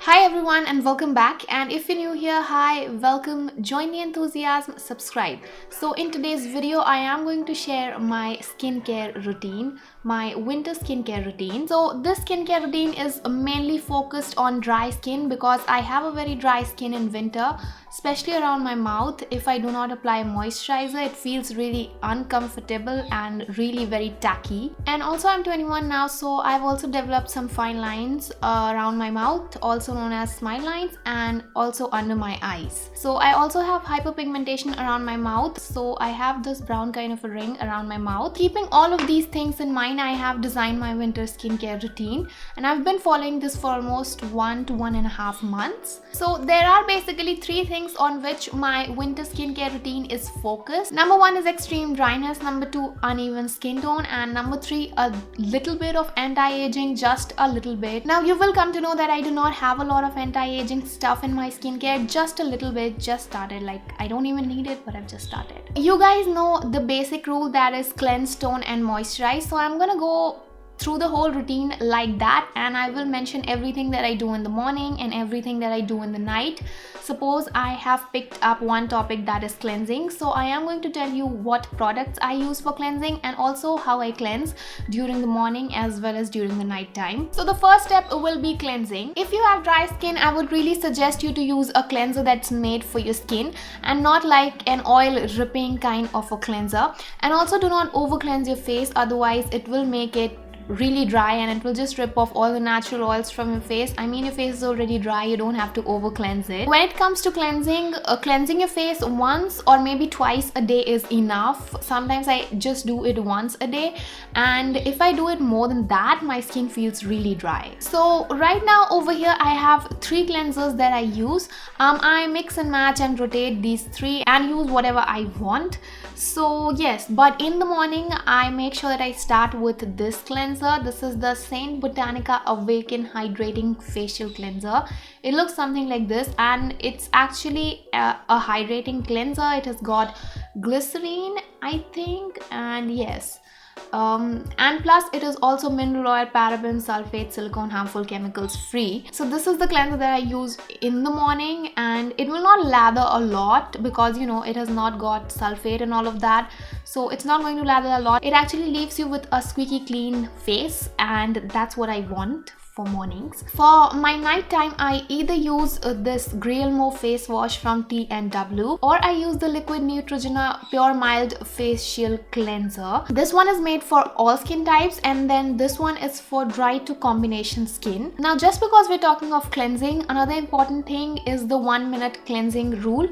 Hi everyone and welcome back, and if you're new here, hi, welcome, join the enthusiasm, subscribe. So in today's video I am going to share my skincare routine, my winter skincare routine. So this skincare routine is mainly focused on dry skin because I have a very dry skin in winter, especially around my mouth. If I do not apply moisturizer, it feels really uncomfortable and really very tacky. And also I'm 21 now, so I've also developed some fine lines around my mouth, also known as smile lines, and also under my eyes. So I also have hyperpigmentation around my mouth, so I have this brown kind of a ring around my mouth. Keeping all of these things in mind, I have designed my winter skincare routine, and I've been following this for almost 1 to 1.5 months. So there are basically 3 things on which my winter skincare routine is focused. Number 1 is extreme dryness, number 2 uneven skin tone, and number 3 a little bit of anti-aging, just a little bit. Now you will come to know that I do not have a lot of anti-aging stuff in my skincare, just a little bit, just started. Like, I don't even need it, but I've just started. You guys know the basic rule, that is cleanse, tone and moisturize. So I'm gonna go through the whole routine like that, and I will mention everything that I do in the morning and everything that I do in the night. Suppose I have picked up one topic, that is cleansing, so I am going to tell you what products I use for cleansing and also how I cleanse during the morning as well as during the night time. So the first step will be cleansing. If you have dry skin, I would really suggest you to use a cleanser that's made for your skin and not like an oil ripping kind of a cleanser. And also do not over cleanse your face, otherwise it will make it really dry and it will just rip off all the natural oils from your face. I mean, your face is already dry, you don't have to over cleanse it. When it comes to cleansing, cleansing your face once or maybe twice a day is enough. Sometimes I just do it once a day, and if I do it more than that, my skin feels really dry. So right now over here I have 3 cleansers that I use. I mix and match and rotate these 3 and use whatever I want. So yes, but in the morning I make sure that I start with this cleanser. This is the St.Botanica Awaken Hydrating Facial Cleanser. It looks something like this, and it's actually a hydrating cleanser. It has got glycerine, I think, and yes. And plus it is also mineral oil, paraben, sulfate, silicone, harmful chemicals free. So this is the cleanser that I use in the morning, and it will not lather a lot because you know it has not got sulfate and all of that, so it's not going to lather a lot. It actually leaves you with a squeaky clean face, and that's what I want for mornings. For my night time, I either use this Grealmo face wash from T&W, or I use the liquid Neutrogena Pure Mild Facial Cleanser. This one is made for all skin types, and then this one is for dry to combination skin. Now just because we're talking of cleansing, another important thing is the 1-minute cleansing rule.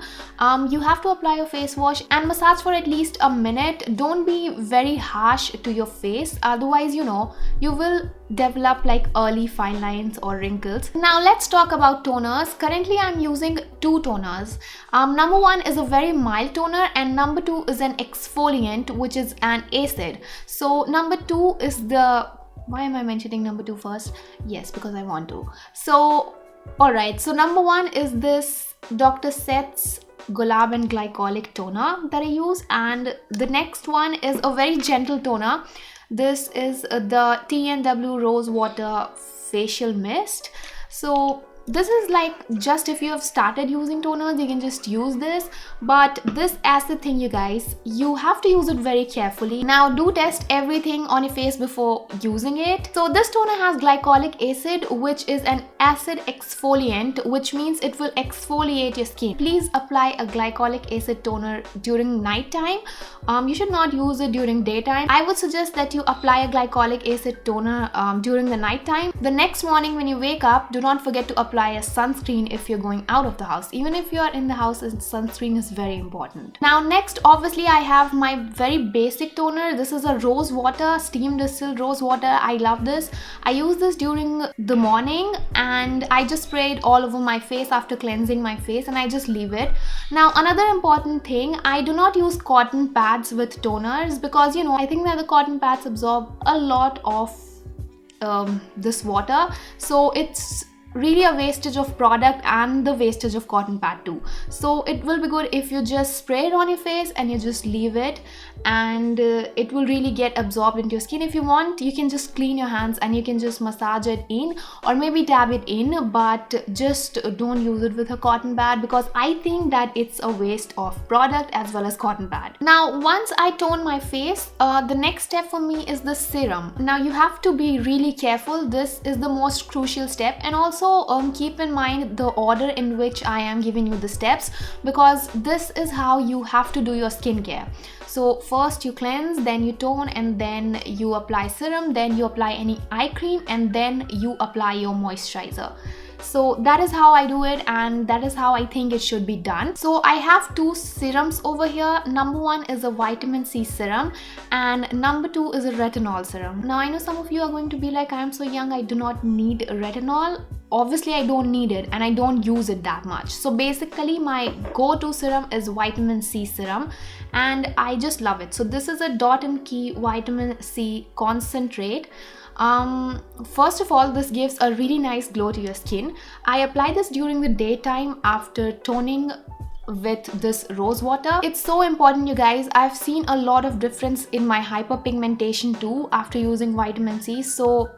You have to apply your face wash and massage for at least a minute. Don't be very harsh to your face, otherwise you know you will develop like early fine lines or wrinkles. Now let's talk about toners. Currently I'm using 2 toners. Number 1 is a very mild toner, and number 2 is an exfoliant, which is an acid. So number 2 is the, why am I mentioning number 2 first? Yes, because I want to. So alright, so number 1 is this Dr. Sheth's Gulab and Glycolic toner that I use, and the next one is a very gentle toner. This is the T&W Rose Water Facial Mist. So this is like, just if you have started using toners, you can just use this. But this acid thing, you guys, you have to use it very carefully. Now do test everything on your face before using it. So this toner has glycolic acid, which is an acid exfoliant, which means it will exfoliate your skin. Please apply a glycolic acid toner during night time. You should not use it during daytime. I would suggest that you apply a glycolic acid toner during the night time. The next morning when you wake up, do not forget to apply a sunscreen if you're going out of the house. Even if you are in the house, sunscreen is very important. Now next, obviously I have my very basic toner. This is a rose water, steam distilled rose water. I love this. I use this during the morning, and I just spray it all over my face after cleansing my face, and I just leave it. Now another important thing, I do not use cotton pads with toners because you know, I think that the cotton pads absorb a lot of this water, so it's really a wastage of product and the wastage of cotton pad too. So it will be good if you just spray it on your face and you just leave it, and it will really get absorbed into your skin. If you want, you can just clean your hands and you can just massage it in or maybe dab it in, but just don't use it with a cotton pad, because I think that it's a waste of product as well as cotton pad. Now once I tone my face, the next step for me is the serum. Now you have to be really careful. This is the most crucial step, and also keep in mind the order in which I am giving you the steps, because this is how you have to do your skincare. So first you cleanse, then you tone, and then you apply serum, then you apply any eye cream, and then you apply your moisturizer. So that is how I do it, and that is how I think it should be done. So I have two serums over here. Number one is a vitamin C serum, and number two is a retinol serum. Now I know some of you are going to be like, I am so young, I do not need retinol. Obviously I don't need it and I don't use it that much. So basically my go-to serum is vitamin C serum, and I just love it. So this is a Dot & Key vitamin C concentrate. First of all, this gives a really nice glow to your skin. I apply this during the daytime after toning with this rose water. It's so important, you guys. I've seen a lot of difference in my hyperpigmentation too after using vitamin C. So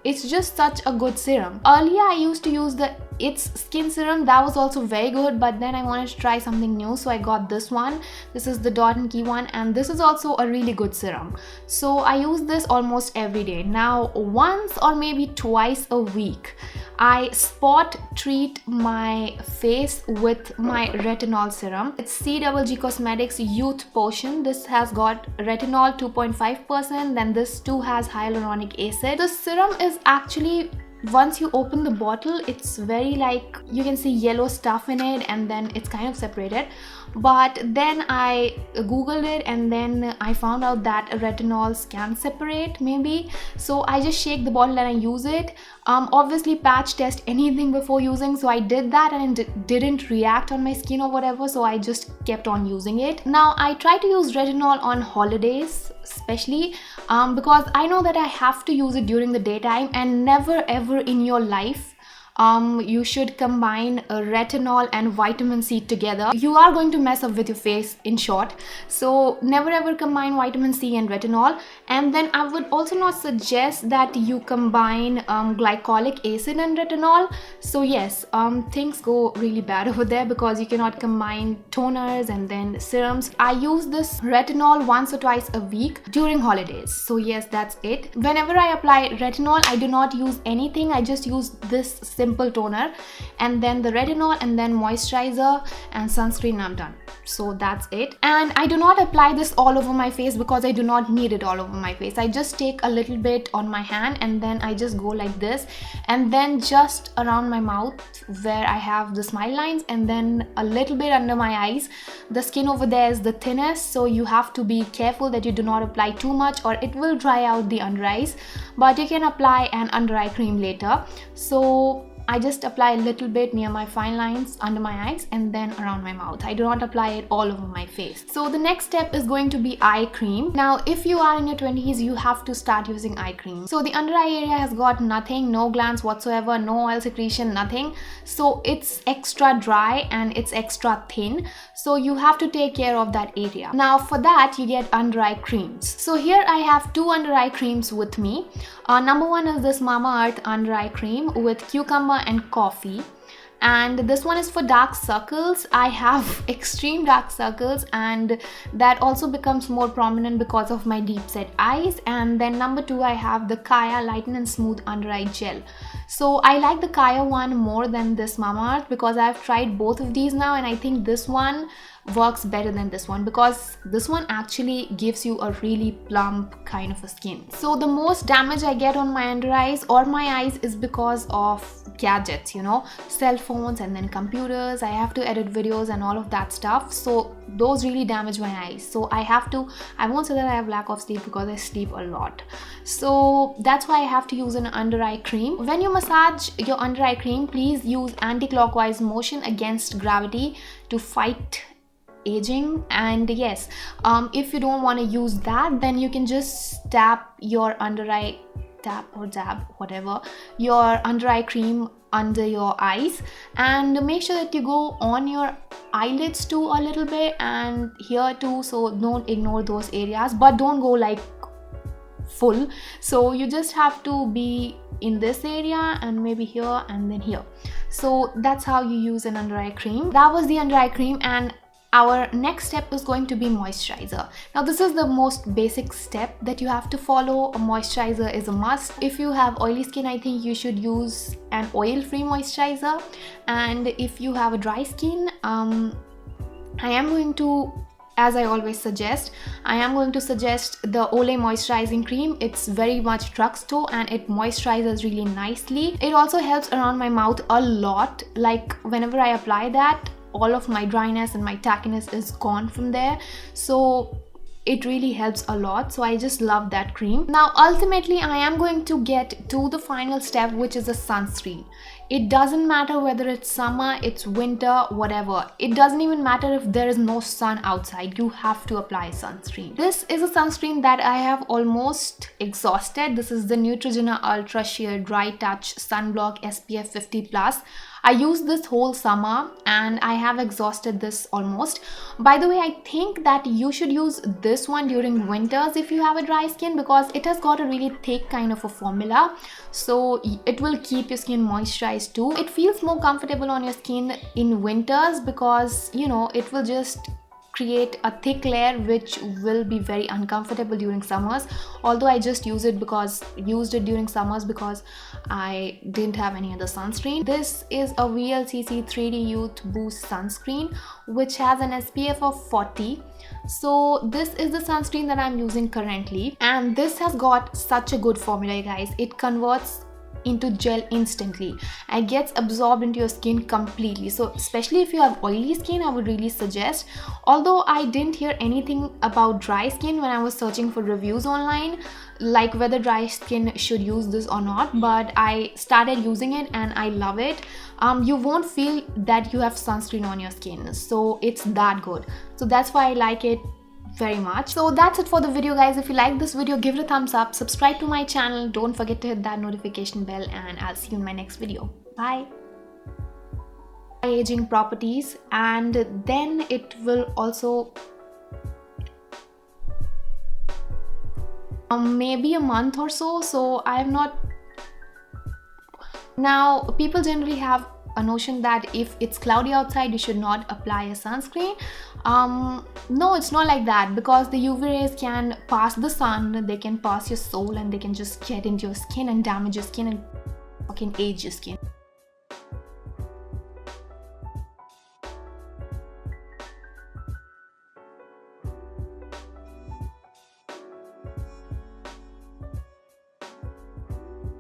it's just such a good serum. Earlier I used to use the It's skin serum. That was also very good, but then I wanted to try something new, so I got this one. This is the Dot & Key one, and this is also a really good serum. So I use this almost every day. Now once or maybe twice a week I spot treat my face with my retinol serum. It's CGG Cosmetics Youth Potion. This has got retinol 2.5%, then this too has hyaluronic acid. The serum is actually, once you open the bottle, it's very like, you can see yellow stuff in it, and then it's kind of separated. But then I googled it, and then I found out that retinols can separate maybe. So I just shake the bottle and I use it. Obviously patch test anything before using, so I did that, and it didn't react on my skin or whatever, so I just kept on using it. Now I try to use retinol on holidays especially, because I know that I have to use it during the daytime, and never ever in your life you should combine retinol and vitamin C together. You are going to mess up with your face, in short. So never ever combine vitamin C and retinol. And then I would also not suggest that you combine glycolic acid and retinol. So yes, things go really bad over there, because you cannot combine toners and then serums. I use this retinol once or twice a week during holidays. So yes, that's it. Whenever I apply retinol, I do not use anything. I just use this simple toner, and then the retinol, and then moisturizer and sunscreen. I'm done. So that's it. And I do not apply this all over my face, because I do not need it all over my face. I just take a little bit on my hand, and then I just go like this, and then just around my mouth where I have the smile lines, and then a little bit under my eyes. The skin over there is the thinnest, so you have to be careful that you do not apply too much, or it will dry out the under eyes. But you can apply an under eye cream later. So I just apply a little bit near my fine lines, under my eyes, and then around my mouth. I do not apply it all over my face. So the next step is going to be eye cream. Now if you are in your 20s, you have to start using eye cream. So the under eye area has got nothing, no glands whatsoever, no oil secretion, nothing. So it's extra dry and it's extra thin. So you have to take care of that area. Now for that, you get under eye creams. So here I have two under eye creams with me. Number one is this Mamaearth under eye cream with cucumber and coffee, and this one is for dark circles. I have extreme dark circles, and that also becomes more prominent because of my deep set eyes. And then number two, I have the Kaya Lighten and Smooth under eye gel. So I like the Kaya one more than this Mamaearth, because I've tried both of these now, and I think this one works better than this one, because this one actually gives you a really plump kind of a skin. So the most damage I get on my under eyes or my eyes is because of gadgets, you know, cell phones and then computers. I have to edit videos and all of that stuff, so those really damage my eyes. So I won't say that I have lack of sleep, because I sleep a lot. So that's why I have to use an under eye cream. When you massage your under eye cream, please use anti-clockwise motion against gravity to fight aging. And yes, if you don't want to use that, then you can just tap your under eye tap or dab, whatever, your under eye cream under your eyes, and make sure that you go on your eyelids too a little bit and here too, so don't ignore those areas, but don't go like full. So you just have to be in this area and maybe here and then here. So that's how you use an under eye cream. That was the under eye cream, and our next step is going to be moisturizer. Now this is the most basic step that you have to follow. A moisturizer is a must. If you have oily skin, I think you should use an oil-free moisturizer, and if you have a dry skin, I am going to, as I always suggest, I am going to suggest the Olay moisturizing cream. It's very much drugstore and it moisturizes really nicely. It also helps around my mouth a lot. Like whenever I apply that, all of my dryness and my tackiness is gone from there. So it really helps a lot. So I just love that cream. Now ultimately I am going to get to the final step, which is a sunscreen. It doesn't matter whether it's summer, it's winter, whatever. It doesn't even matter if there is no sun outside. You have to apply sunscreen. This is a sunscreen that I have almost exhausted. This is the Neutrogena UltraSheer Dry Touch Sunblock SPF 50+. I used this whole summer and I have exhausted this almost. By the way, I think that you should use this one during winters if you have a dry skin, because it has got a really thick kind of a formula. So it will keep your skin moisturized too. It feels more comfortable on your skin in winters because, you know, it will just create a thick layer which will be very uncomfortable during summers. Although I just used it during summers because I didn't have any other sunscreen. This is a VLCC 3D Youth Boost sunscreen which has an SPF of 40. So this is the sunscreen that I'm using currently, and this has got such a good formula, guys. It converts into gel instantly and gets absorbed into your skin completely. So especially if you have oily skin, I would really suggest. Although I didn't hear anything about dry skin when I was searching for reviews online, like whether dry skin should use this or not, but I started using it and I love it. You won't feel that you have sunscreen on your skin, so it's that good. So that's why I like it very much. So that's it for the video, guys. If you like this video, give it a thumbs up, subscribe to my channel, don't forget to hit that notification bell, and I'll see you in my next video. Bye. Aging properties, and then it will also maybe a month or so. So I have not. Now people generally have a notion that if it's cloudy outside you should not apply a sunscreen. No, it's not like that, because the UV rays can pass the sun, they can pass your soul, and they can just get into your skin and damage your skin and fucking age your skin.